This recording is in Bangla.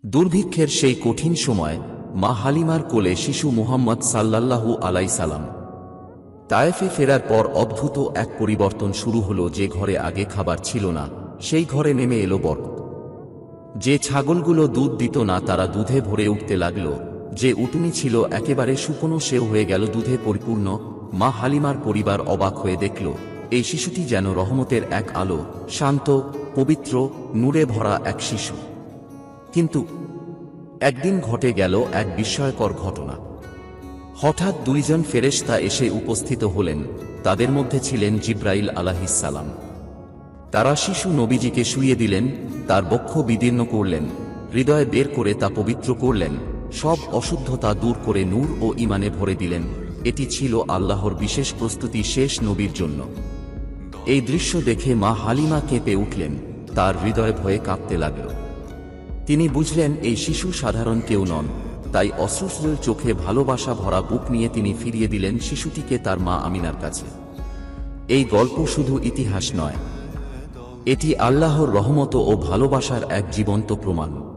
দুর্ভিক্ষের সেই কঠিন সময় মা হালিমার কোলে শিশু মুহাম্মদ সাল্লাল্লাহু আলাইহি সাল্লাম। তায়েফে ফেরার পর অদ্ভুত এক পরিবর্তন শুরু হলো। যে ঘরে আগে খাবার ছিল না, সেই ঘরে নেমে এলো বরকত। যে ছাগলগুলো দুধ দিত না তারা দুধে ভরে উঠতে লাগল। যে উটুনি ছিল একেবারে শুকনো সেও হয়ে গেল দুধে পরিপূর্ণ। মা হালিমার পরিবার অবাক হয়ে দেখল এই শিশুটি যেন রহমতের এক আলো, শান্ত, পবিত্র, নূরে ভরা এক শিশু। কিন্তু একদিন ঘটে গেল এক বিস্ময়কর ঘটনা। হঠাৎ দুইজন ফেরেশতা এসে উপস্থিত হলেন। তাদের মধ্যে ছিলেন জিব্রাইল আলাইহিস সালাম। তারা শিশু নবীজিকে শুইয়ে দিলেন, তার বক্ষ বিদীর্ণ করলেন, হৃদয় বের করে তা পবিত্র করলেন, সব অশুদ্ধতা দূর করে নূর ও ঈমানে ভরে দিলেন। এটি ছিল আল্লাহর বিশেষ প্রস্তুতি শেষ নবীর জন্য। এই দৃশ্য দেখে মা হালিমা কেঁপে উঠলেন, তার হৃদয় ভয়ে কাঁপতে লাগল। তিনি বুঝলেন এই শিশু সাধারণ কেউ নন। তাই অশ্রুসজল চোখে ভালোবাসা ভরা বুক নিয়ে তিনি ফিরিয়ে দিলেন শিশুটিকে তার মা আমিনার কাছে। এই গল্প শুধু ইতিহাস নয়, এটি আল্লাহর রহমত ও ভালোবাসার এক জীবন্ত প্রমাণ।